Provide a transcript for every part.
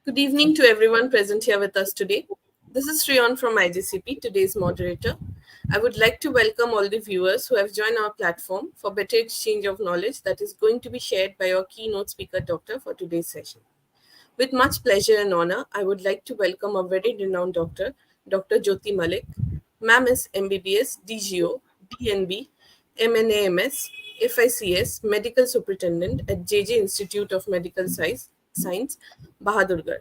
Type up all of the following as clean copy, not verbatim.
Good evening to everyone present here with us today. This is Sriyan from IGCP, today's moderator. I would like to welcome all the viewers who have joined our platform for better exchange of knowledge that is going to be shared by our keynote speaker doctor for today's session. With much pleasure and honor, I would like to welcome a very renowned doctor, Dr. Jyoti Malik. Ma'am is MBBS, DGO, DNB, MNAMS, FICS, Medical Superintendent at JJ Institute of Medical Science, Bahadurgarh.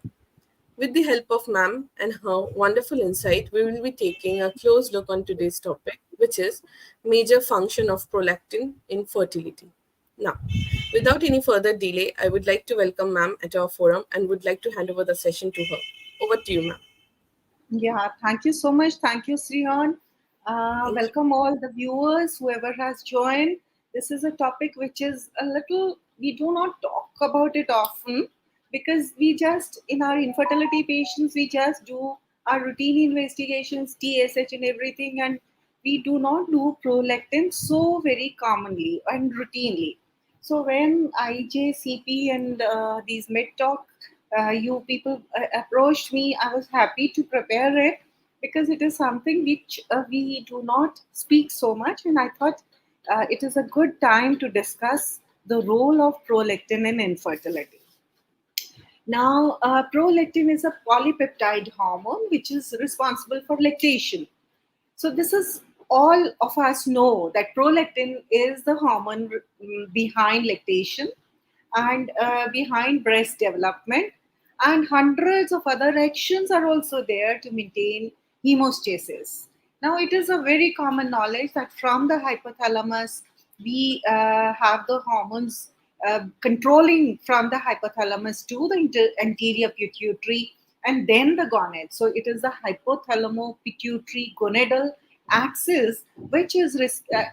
With the help of ma'am and her wonderful insight, we will be taking a close look on today's topic, which is major function of prolactin in fertility. Now, without any further delay, I would like to welcome ma'am at our forum and would like to hand over the session to her. Over to you, ma'am. Yeah, thank you so much. Thank you, Srihan. Thank you. Welcome all the viewers, whoever has joined. This is a topic which is a little, we do not talk about it often because we just, in our infertility patients, we just do our routine investigations, TSH and everything, and we do not do prolactin so very commonly and routinely. So when IJCP and these med talk, you people approached me, I was happy to prepare it because it is something which we do not speak so much, and I thought it is a good time to discuss the role of prolactin in infertility. Now, prolactin is a polypeptide hormone which is responsible for lactation. So this is all of us know that prolactin is the hormone behind lactation and behind breast development, and hundreds of other actions are also there to maintain hemostasis. Now, it is a very common knowledge that from the hypothalamus we have the hormones controlling from the hypothalamus to the anterior pituitary and then the gonad. So it is the hypothalamo pituitary gonadal axis which is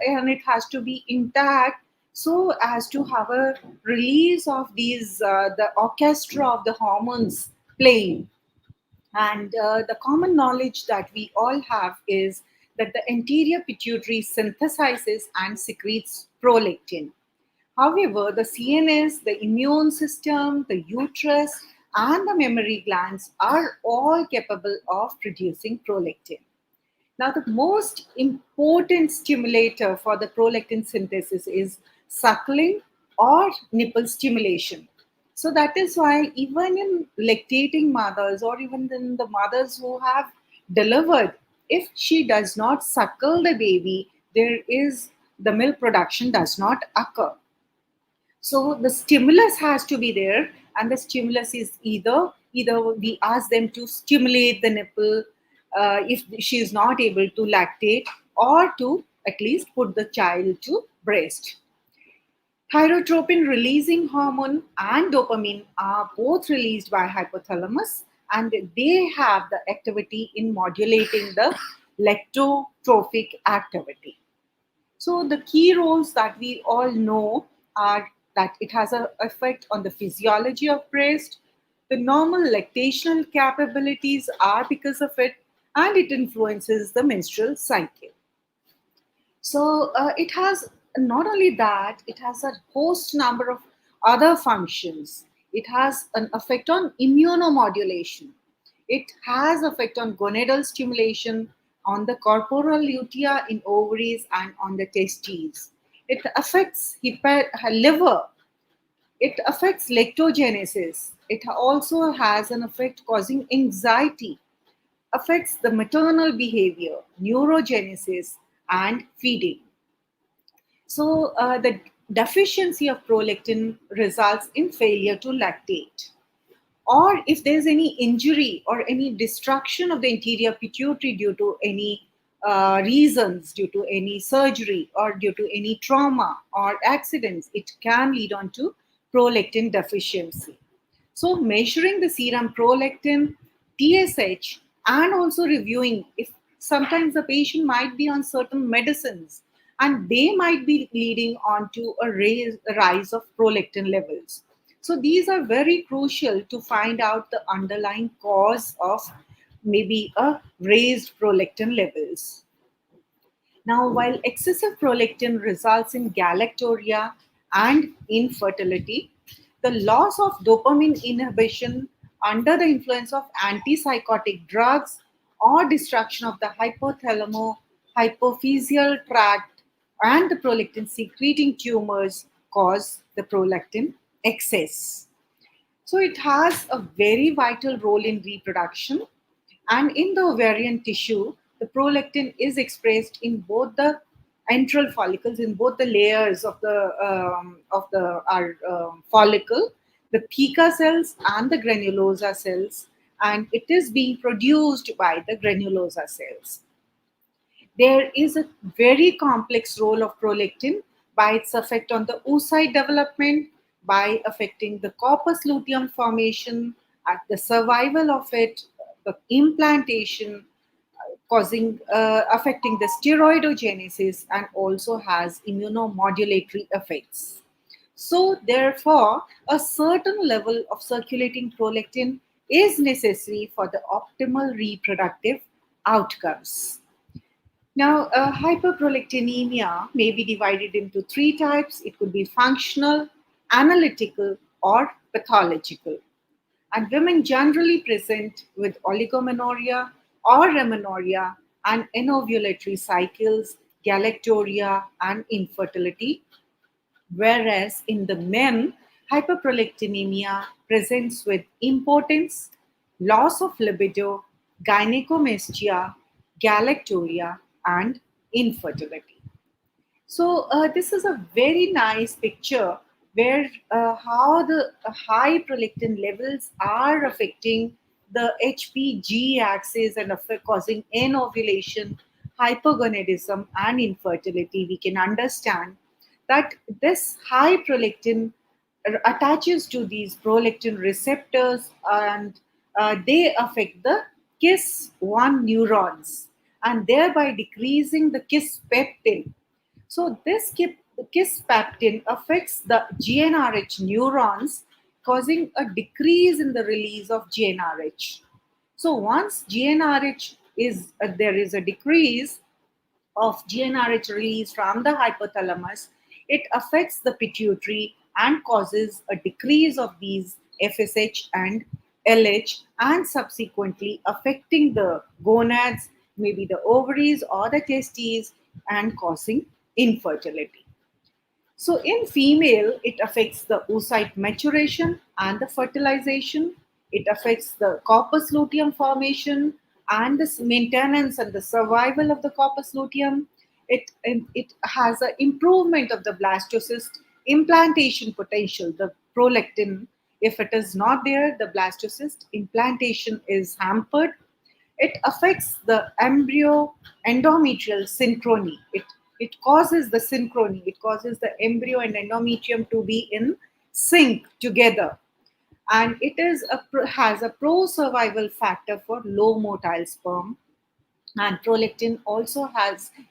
and it has to be intact so as to have a release of these the orchestra of the hormones playing. And the common knowledge that we all have is that the anterior pituitary synthesizes and secretes prolactin. However, the CNS, the immune system, the uterus, and the mammary glands are all capable of producing prolactin. Now, the most important stimulator for the prolactin synthesis is suckling or nipple stimulation. So, that is why, even in lactating mothers or even in the mothers who have delivered, if she does not suckle the baby, there is the milk production does not occur. So the stimulus has to be there, and the stimulus is either we ask them to stimulate the nipple if she is not able to lactate, or to at least put the child to breast. Thyrotropin releasing hormone and dopamine are both released by hypothalamus, and they have the activity in modulating the lectotrophic activity. So the key roles that we all know are that it has an effect on the physiology of breast, the normal lactational capabilities are because of it, and it influences the menstrual cycle. So it has not only that, it has a host number of other functions. It has an effect on immunomodulation. It has effect on gonadal stimulation, on the corporal lutea in ovaries and on the testes. It affects liver. It affects lactogenesis. It also has an effect causing anxiety, affects the maternal behavior, neurogenesis, and feeding. So, the deficiency of prolactin results in failure to lactate. Or if there's any injury or any destruction of the anterior pituitary due to any reasons, due to any surgery or due to any trauma or accidents, it can lead on to prolactin deficiency. So, measuring the serum prolactin, TSH, and also reviewing if sometimes the patient might be on certain medicines and they might be leading on to a rise of prolactin levels. So, these are very crucial to find out the underlying cause of maybe a raised prolactin levels. Now, while excessive prolactin results in galactorrhea and infertility, the loss of dopamine inhibition under the influence of antipsychotic drugs or destruction of the hypothalamo hypophyseal tract, and the prolactin secreting tumors cause the prolactin excess. So it has a very vital role in reproduction. And in the ovarian tissue, the prolactin is expressed in both the antral follicles, in both the layers of the our follicle, the theca cells and the granulosa cells, and it is being produced by the granulosa cells. There is a very complex role of prolactin by its effect on the oocyte development, by affecting the corpus luteum formation, at the survival of it, the implantation, causing affecting the steroidogenesis, and also has immunomodulatory effects. So therefore, a certain level of circulating prolactin is necessary for the optimal reproductive outcomes. Now, hyperprolactinemia may be divided into three types. It could be functional, analytical, or pathological. And women generally present with oligomenorrhea or amenorrhea and anovulatory cycles, galactorrhea, and infertility. Whereas in the men, hyperprolactinemia presents with impotence, loss of libido, gynecomastia, galactorrhea, and infertility. So this is a very nice picture where how the high prolactin levels are affecting the HPG axis and causing anovulation, hypogonadism, and infertility. We can understand that this high prolactin attaches to these prolactin receptors, and they affect the KIS1 neurons and thereby decreasing the KIS peptin. So this KIS peptin affects the GnRH neurons, causing a decrease in the release of GnRH. So once GnRH is there is a decrease of GnRH release from the hypothalamus, it affects the pituitary and causes a decrease of these FSH and LH, and subsequently affecting the gonads, maybe the ovaries or the testes, and causing infertility. So in female, it affects the oocyte maturation and the fertilization. It affects the corpus luteum formation and the maintenance and the survival of the corpus luteum. It has an improvement of the blastocyst implantation potential, the prolactin. If it is not there, the blastocyst implantation is hampered. It affects the embryo endometrial synchrony. It causes the synchrony. It causes the embryo and endometrium to be in sync together. And it has a pro survival factor for low motile sperm. And prolactin also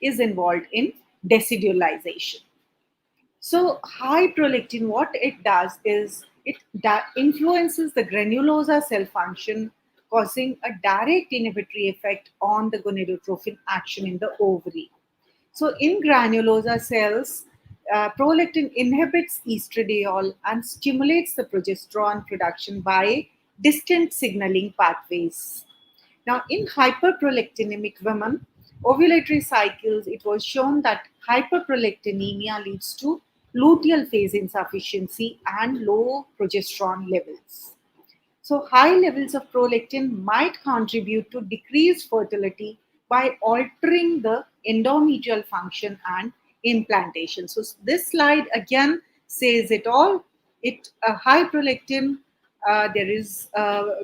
is involved in decidualization. So high prolactin, what it does is it influences the granulosa cell function, causing a direct inhibitory effect on the gonadotrophin action in the ovary. So in granulosa cells, prolactin inhibits estradiol and stimulates the progesterone production by distant signaling pathways. Now, in hyperprolactinemic women, ovulatory cycles, it was shown that hyperprolactinemia leads to luteal phase insufficiency and low progesterone levels. So, high levels of prolactin might contribute to decreased fertility by altering the endometrial function and implantation. So, this slide again says it all. High prolactin, there is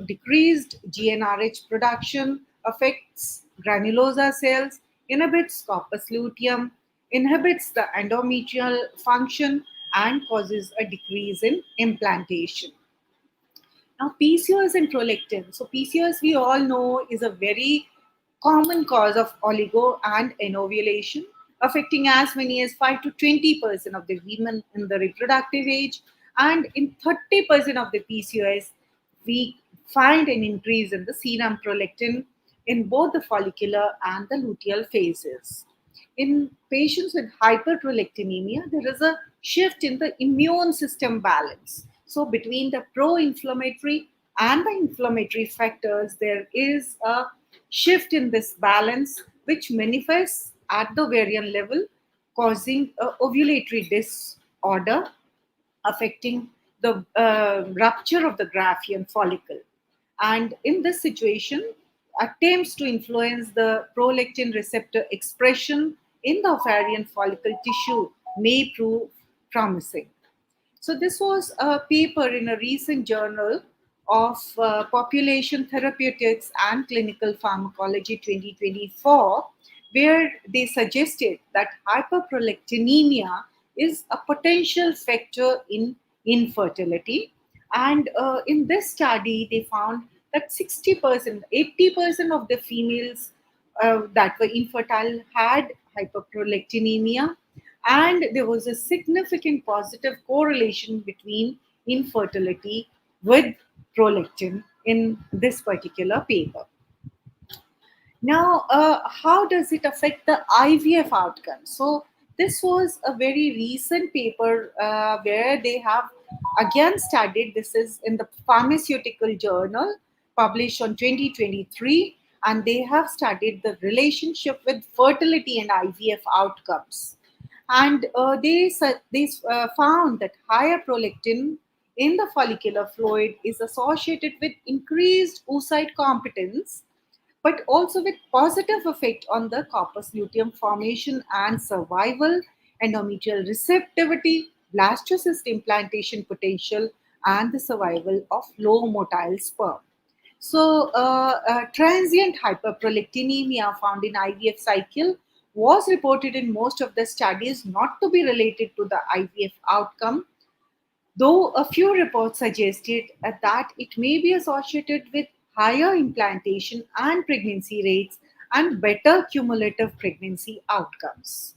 decreased GnRH production, affects granulosa cells, inhibits corpus luteum, inhibits the endometrial function, and causes a decrease in implantation. Now, PCOS and prolactin. So, PCOS we all know is a very common cause of oligo and anovulation, affecting as many as 5 to 20% of the women in the reproductive age. And in 30% of the PCOS, we find an increase in the serum prolactin in both the follicular and the luteal phases. In patients with hyperprolactinemia, there is a shift in the immune system balance. So, between the pro inflammatory and the inflammatory factors, there is a shift in this balance which manifests at the ovarian level, causing a ovulatory disorder affecting the rupture of the Graafian follicle. And in this situation, attempts to influence the prolactin receptor expression in the ovarian follicle tissue may prove promising. So, this was a paper in a recent journal of Population Therapeutics and Clinical Pharmacology 2024, where they suggested that hyperprolactinemia is a potential factor in infertility. And in this study, they found that 60%, 80% of the females that were infertile had hyperprolactinemia, and there was a significant positive correlation between infertility with prolactin in this particular paper. Now, how does it affect the IVF outcome? So, this was a very recent paper where they have again studied. This is in the Pharmaceutical Journal, published on 2023, and they have studied the relationship with fertility and IVF outcomes. And they found that higher prolactin in the follicular fluid is associated with increased oocyte competence, but also with positive effect on the corpus luteum formation and survival, endometrial receptivity, blastocyst implantation potential, and the survival of low motile sperm. So, transient hyperprolactinemia found in IVF cycle was reported in most of the studies not to be related to the IVF outcome, though a few reports suggested that it may be associated with higher implantation and pregnancy rates and better cumulative pregnancy outcomes.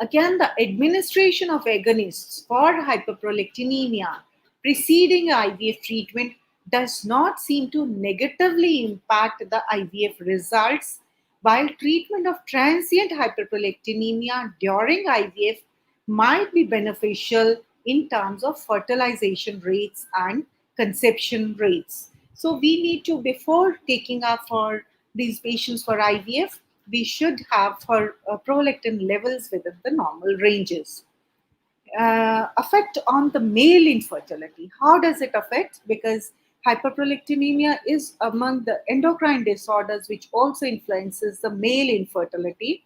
Again, the administration of agonists for hyperprolactinemia preceding IVF treatment does not seem to negatively impact the IVF results, while treatment of transient hyperprolactinemia during IVF might be beneficial in terms of fertilization rates and conception rates. So we need to, before taking up for these patients for IVF, we should have her prolactin levels within the normal ranges. Effect on the male infertility. How does it affect? Because hyperprolactinemia is among the endocrine disorders which also influences the male infertility.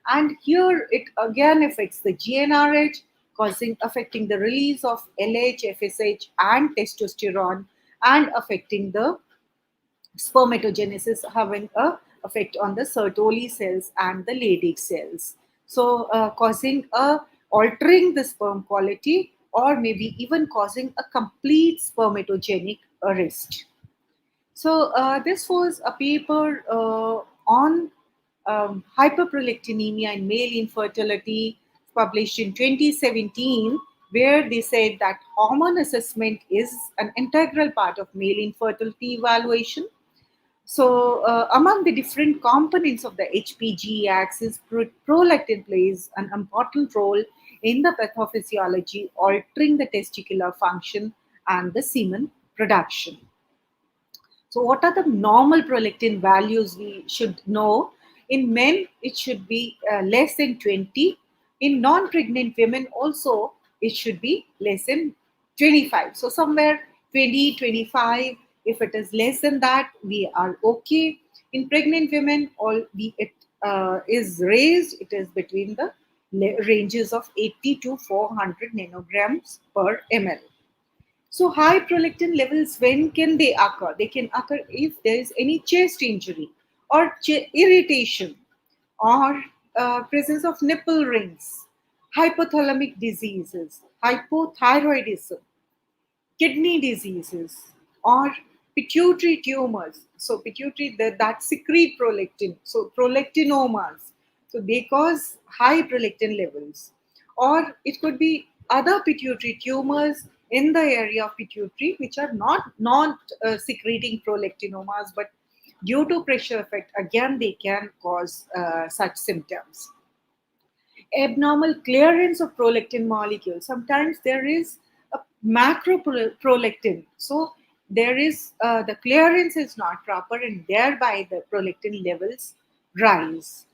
And here it again affects the GnRH, affecting the release of LH, FSH, and testosterone, and affecting the spermatogenesis, having a effect on the Sertoli cells and the Leydig cells. So, causing a altering the sperm quality, or maybe even causing a complete spermatogenic arrest. So, this was a paper on hyperprolactinemia in male infertility, published in 2017, where they said that hormone assessment is an integral part of male infertility evaluation. So, among the different components of the HPG axis, prolactin plays an important role in the pathophysiology, altering the testicular function and the semen production. So, what are the normal prolactin values we should know? In men, it should be less than 20. In non pregnant women, also, it should be less than 25. So, somewhere 20, 25. If it is less than that, we are okay. In pregnant women, it is raised, it is between the ranges of 80 to 400 nanograms per ml. So high prolactin levels, when can they occur? They can occur if there is any chest injury or irritation, or presence of nipple rings, hypothalamic diseases, hypothyroidism, kidney diseases, or pituitary tumors. So pituitary that secrete prolactin. So prolactinomas. So they cause high prolactin levels, or it could be other pituitary tumors in the area of pituitary which are not secreting prolactinomas, but due to pressure effect, again they can cause such symptoms. Abnormal clearance of prolactin molecules. Sometimes there is a macroprolactin. So there is the clearance is not proper, and thereby the prolactin levels rise.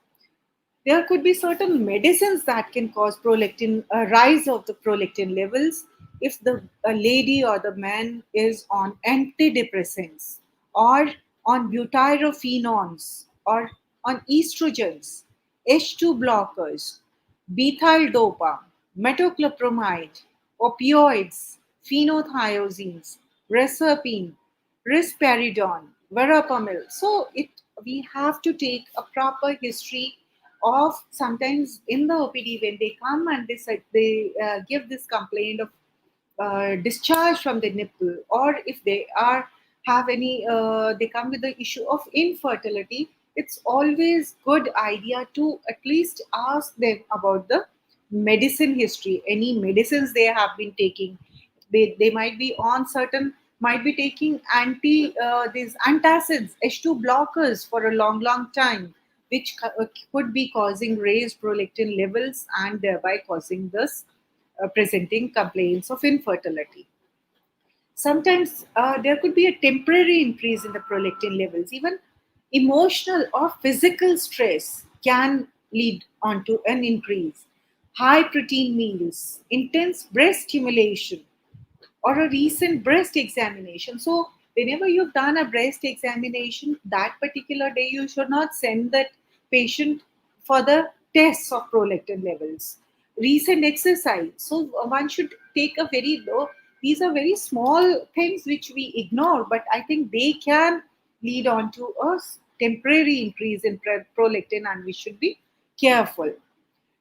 There could be certain medicines that can cause prolactin rise of the prolactin levels if the a lady or the man is on antidepressants or on butyrophenones or on estrogens, H2 blockers, bethyl dopa, metoclopramide, opioids, phenothiazines, reserpine, risperidone, verapamil. So we have to take a proper history of, sometimes in the OPD when they come and they give this complaint of discharge from the nipple, or if they are have any they come with the issue of infertility. It's always good idea to at least ask them about the medicine history, any medicines they have been taking. They might be on certain, might be taking these antacids, H2 blockers for a long time, which could be causing raised prolactin levels and thereby causing this presenting complaints of infertility. Sometimes there could be a temporary increase in the prolactin levels. Even emotional or physical stress can lead on to an increase. High protein meals, intense breast stimulation, or a recent breast examination. So, whenever you've done a breast examination, that particular day you should not send that patient for the tests of prolactin levels. Recent exercise. So, one should take a very low, these are very small things which we ignore, but I think they can lead on to a temporary increase in prolactin, and we should be careful.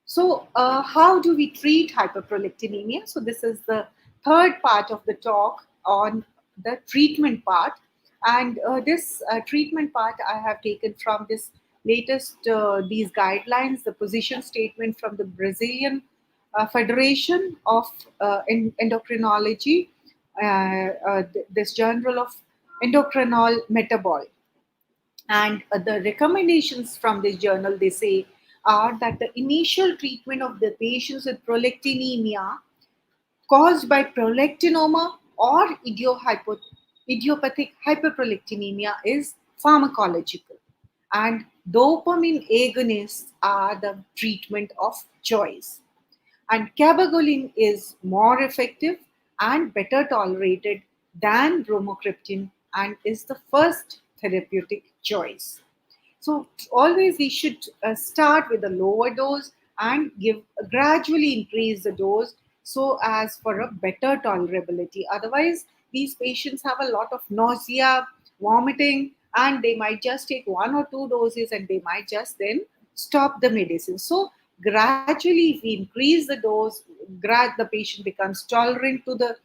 So, how do we treat hyperprolactinemia? So, this is the third part of the talk on the treatment part. And this treatment part I have taken from this latest, these guidelines, the position statement from the Brazilian Federation of Endocrinology, this journal of endocrinal metabol. And the recommendations from this journal, they say, are that the initial treatment of the patients with prolactinemia caused by prolactinoma or idiopathic hyperprolactinemia is pharmacological. And dopamine agonists are the treatment of choice. And cabergoline is more effective and better tolerated than bromocriptine and is the first therapeutic choice. So always we should start with a lower dose and give gradually increase the dose so as for a better tolerability. Otherwise, these patients have a lot of nausea, vomiting, and they might just take one or two doses and they might just then stop the medicine. So gradually, if we increase the dose, the patient becomes tolerant to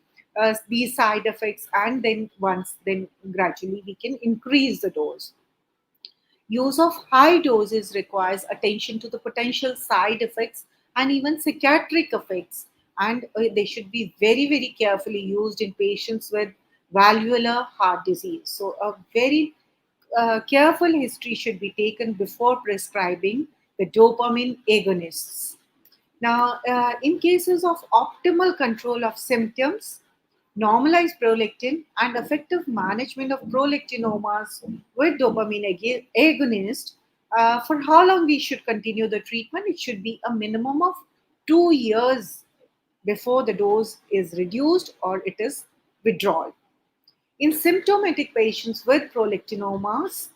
these side effects, and then gradually we can increase the dose. Use of high doses requires attention to the potential side effects and even psychiatric effects, and they should be very carefully used in patients with valvular heart disease. So, a very careful history should be taken before prescribing the dopamine agonists. Now, in cases of optimal control of symptoms, normalized prolactin, and effective management of prolactinomas with dopamine agonist, for how long we should continue the treatment? It should be a minimum of 2 years before the dose is reduced or it is withdrawn. In symptomatic patients with prolactinomas,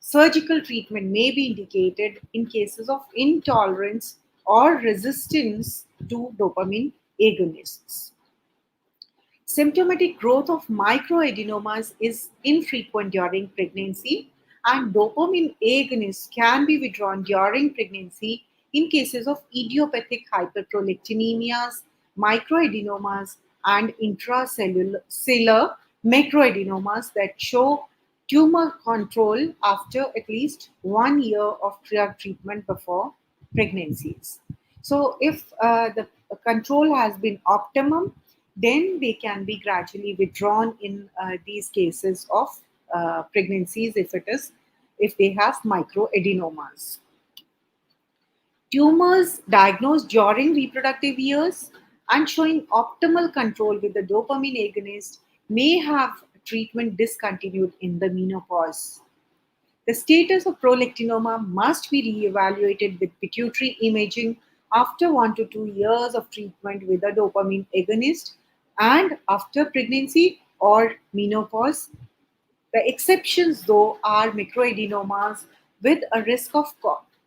surgical treatment may be indicated in cases of intolerance or resistance to dopamine agonists. Symptomatic growth of microadenomas is infrequent during pregnancy, and dopamine agonists can be withdrawn during pregnancy in cases of idiopathic hyperprolactinemias, microadenomas, and intracellular macroadenomas that show tumor control after at least 1 year of drug treatment before pregnancies. So, if the control has been optimum, then they can be gradually withdrawn in these cases of pregnancies if they have microadenomas. Tumors diagnosed during reproductive years and showing optimal control with the dopamine agonist may have treatment discontinued in the menopause. The status of prolactinoma must be reevaluated with pituitary imaging after 1 to 2 years of treatment with a dopamine agonist and after pregnancy or menopause. The exceptions, though, are microadenomas with a risk of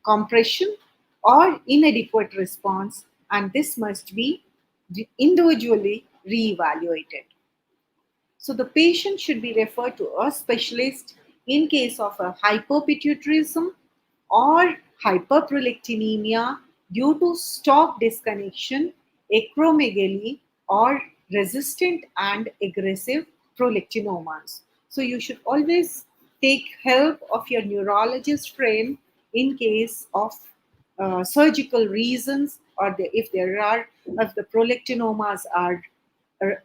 compression or inadequate response, and this must be individually reevaluated. So the patient should be referred to a specialist in case of a hypopituitarism or hyperprolactinemia due to stalk disconnection, acromegaly, or resistant and aggressive prolactinomas. So you should always take help of your neurologist friend in case of surgical reasons, or if the prolactinomas are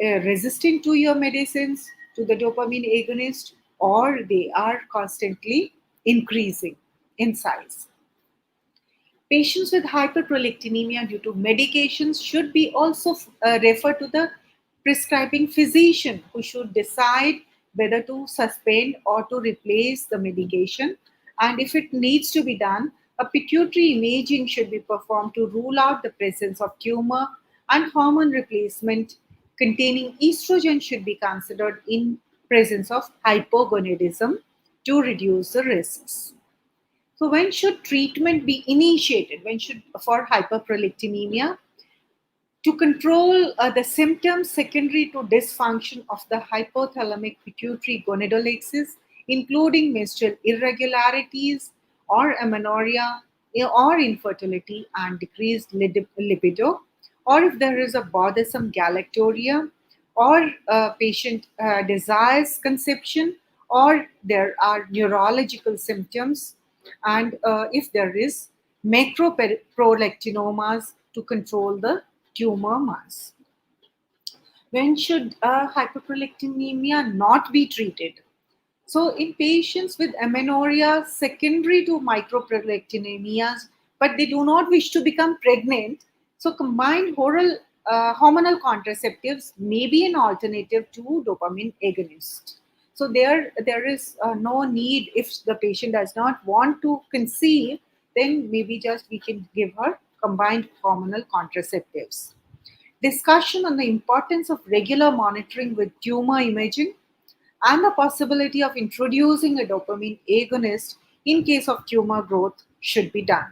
resistant to your medicines, to the dopamine agonist, or they are constantly increasing in size. Patients with hyperprolactinemia due to medications should be also referred to the prescribing physician, who should decide whether to suspend or to replace the medication. And if it needs to be done, a pituitary imaging should be performed to rule out the presence of tumor, and hormone replacement containing estrogen should be considered in presence of hypogonadism to reduce the risks. So when should treatment be initiated? When should for hyperprolactinemia? To control the symptoms secondary to dysfunction of the hypothalamic pituitary gonadal axis, including menstrual irregularities or amenorrhea or infertility and decreased libido, or if there is a bothersome galactorrhea, or a patient desires conception, or there are neurological symptoms, and if there is macroprolactinomas to control the tumor mass. When should hyperprolactinemia not be treated? So, in patients with amenorrhea secondary to microprolactinemias, but they do not wish to become pregnant, so combined oral hormonal contraceptives may be an alternative to dopamine agonist. So there is no need, if the patient does not want to conceive, then maybe just we can give her combined hormonal contraceptives. Discussion on the importance of regular monitoring with tumor imaging and the possibility of introducing a dopamine agonist in case of tumor growth should be done.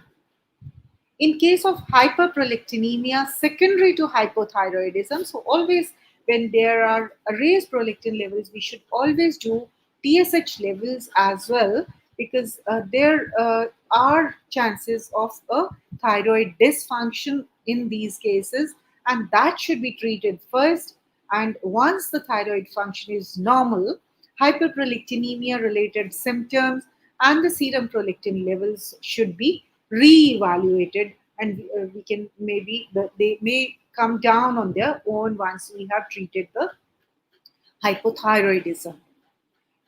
In case of hyperprolactinemia secondary to hypothyroidism, so always when there are raised prolactin levels, we should always do TSH levels as well, because there are chances of a thyroid dysfunction in these cases, and that should be treated first. And once the thyroid function is normal, hyperprolactinemia related symptoms and the serum prolactin levels should be re-evaluated, and we can maybe they may come down on their own once we have treated the hypothyroidism.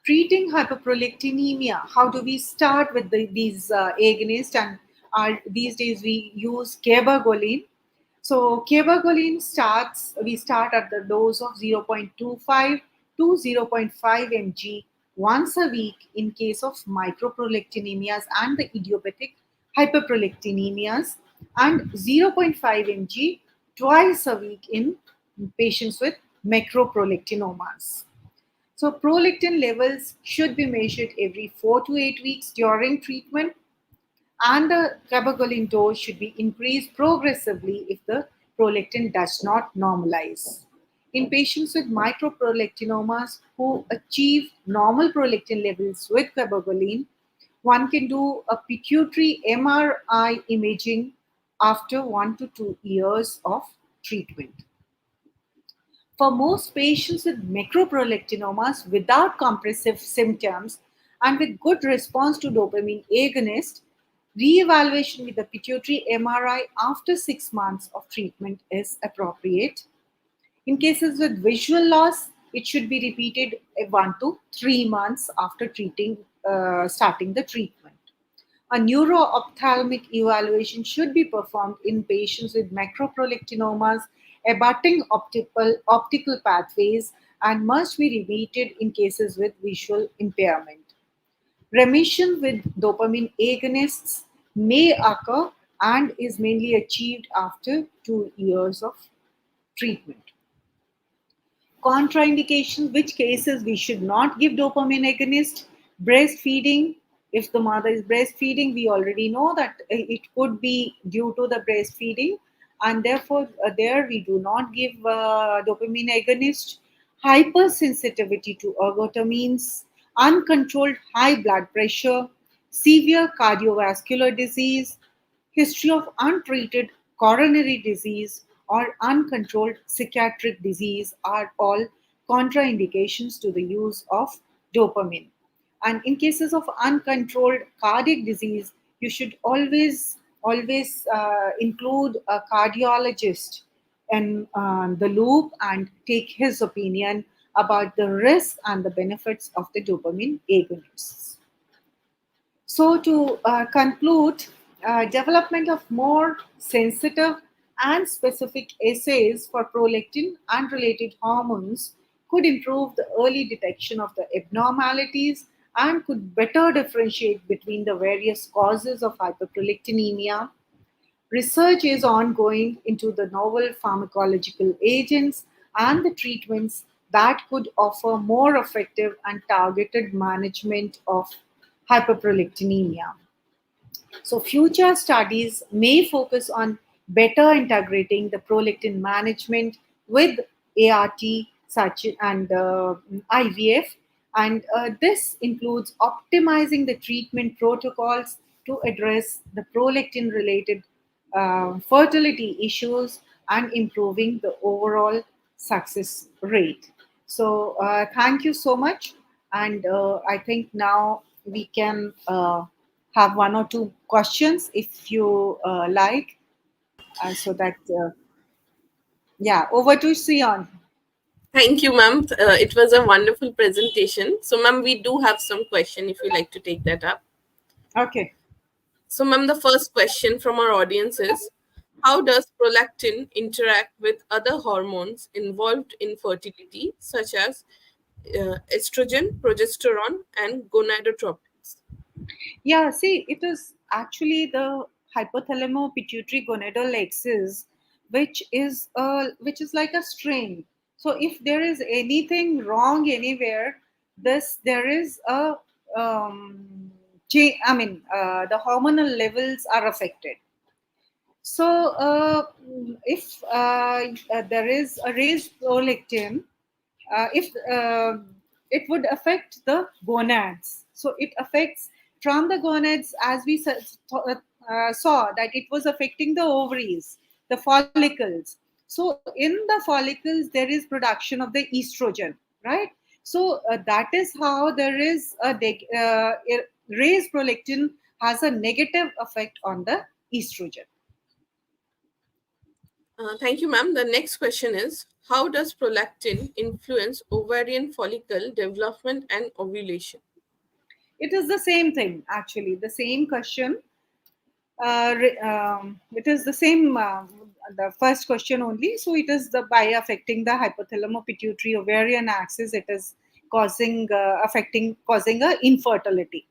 Treating hyperprolactinemia, how do we start with these agonists? And these days we use cabergoline. So cabergoline we start at the dose of 0.25 to 0.5 mg once a week in case of microprolactinemias and the idiopathic hyperprolactinemias, and 0.5 mg twice a week in patients with macroprolactinomas. So prolactin levels should be measured every 4 to 8 weeks during treatment, and the cabergoline dose should be increased progressively if the prolactin does not normalize. In patients with microprolactinomas who achieve normal prolactin levels with cabergoline, one can do a pituitary MRI imaging after 1 to 2 years of treatment. For most patients with macroprolactinomas without compressive symptoms and with good response to dopamine agonist, re-evaluation with the pituitary MRI after 6 months of treatment is appropriate. In cases with visual loss, it should be repeated 1 to 3 months after starting the treatment. A neuro-ophthalmic evaluation should be performed in patients with macroprolactinomas abutting optical pathways and must be repeated in cases with visual impairment. Remission with dopamine agonists may occur and is mainly achieved after 2 years of treatment. Contraindications, which cases we should not give dopamine agonist. Breastfeeding, if the mother is breastfeeding, we already know that it could be due to the breastfeeding, and therefore there we do not give dopamine agonist. Hypersensitivity to ergotamines, uncontrolled high blood pressure, severe cardiovascular disease, history of untreated coronary disease, or uncontrolled psychiatric disease are all contraindications to the use of dopamine. And in cases of uncontrolled cardiac disease, you should always include a cardiologist in the loop and take his opinion about the risk and the benefits of the dopamine agonists. So, to conclude, development of more sensitive and specific assays for prolactin and related hormones could improve the early detection of the abnormalities and could better differentiate between the various causes of hyperprolactinemia. Research is ongoing into the novel pharmacological agents and the treatments that could offer more effective and targeted management of hyperprolactinemia. So, future studies may focus on better integrating the prolactin management with ART such and IVF, and this includes optimizing the treatment protocols to address the prolactin-related fertility issues and improving the overall success rate. So, thank you so much, and I think now we can. Have one or two questions if you like, so that yeah, over to Sion. Thank you, ma'am. It was a wonderful presentation. So, ma'am, we do have some question if you like to take that up. Okay. So, ma'am, the first question from our audience is, how does prolactin interact with other hormones involved in fertility, such as estrogen, progesterone, and gonadotropics? Yeah, see, it is actually the hypothalamo pituitary gonadal axis, which is like a string. So if there is anything wrong anywhere, this there is a change. I mean, the hormonal levels are affected. So, if there is a raised prolactin, if it would affect the gonads. So, it affects from the gonads, as we saw that it was affecting the ovaries, the follicles. So, in the follicles, there is production of the estrogen, right? So, that is how there is raised prolactin has a negative effect on the estrogen. Thank you, ma'am. The next question is, how does prolactin influence ovarian follicle development and ovulation? It is the same thing, actually, the same question. It is the same, the first question only. So it is the by affecting the hypothalamo pituitary ovarian axis, it is causing a infertility.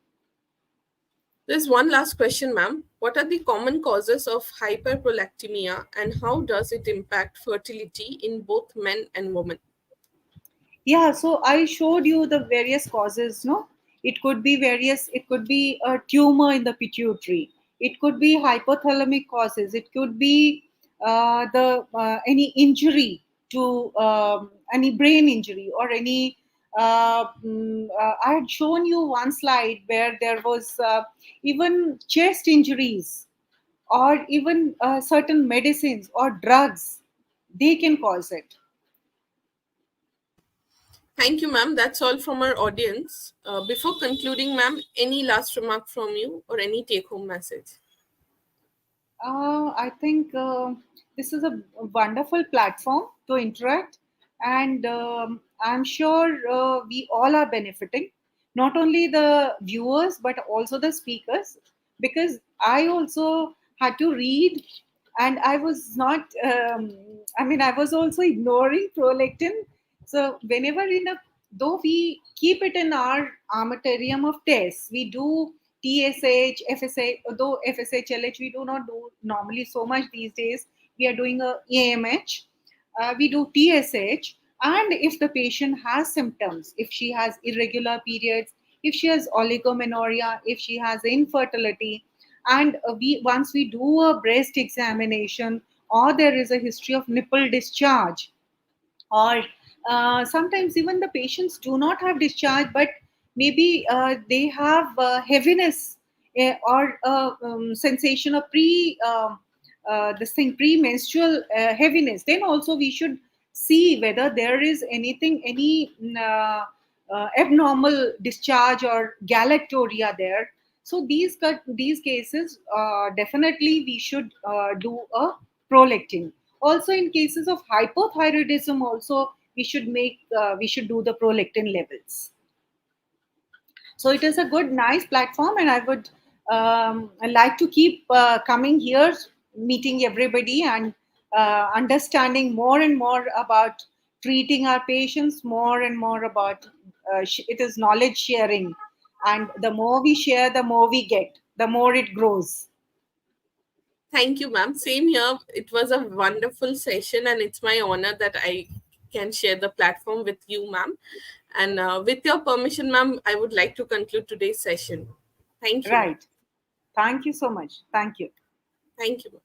There's one last question, ma'am. What are the common causes of hyperprolactinemia and how does it impact fertility in both men and women? Yeah, so I showed you the various causes, no? It could be various, it could be a tumor in the pituitary, it could be hypothalamic causes, it could be the any injury to any brain injury or any. I had shown you one slide where there was even chest injuries or even certain medicines or drugs, they can cause it. Thank you, ma'am. That's all from our audience. Before concluding, ma'am, any last remark from you or any take home message? I think this is a wonderful platform to interact, and I'm sure we all are benefiting, not only the viewers but also the speakers, because I also had to read, and I was not. I mean, I was also ignoring prolactin, So whenever though we keep it in our armamentarium of tests, we do TSH, FSH, although FSH, LH we do not do normally so much these days. We are doing a AMH. We do TSH, and if the patient has symptoms, if she has irregular periods, if she has oligomenorrhea, if she has infertility, and we once we do a breast examination, or there is a history of nipple discharge, or sometimes even the patients do not have discharge, but maybe they have heaviness, or sensation of this thing premenstrual heaviness, then also we should see whether there is any abnormal discharge or galactorrhea there. So these cases, definitely we should do a prolactin. Also in cases of hypothyroidism also we should do the prolactin levels. So it is a good nice platform, and I would like to keep coming here, meeting everybody, and understanding more and more about treating our patients, more and more about it is knowledge sharing, and the more we share, the more we get, the more it grows. Thank you, ma'am. Same here. It was a wonderful session, and it's my honor that I can share the platform with you, ma'am. And with your permission, ma'am, I would like to conclude today's session. Thank you, ma'am. Right. Thank you so much. Thank you. Thank you, ma'am.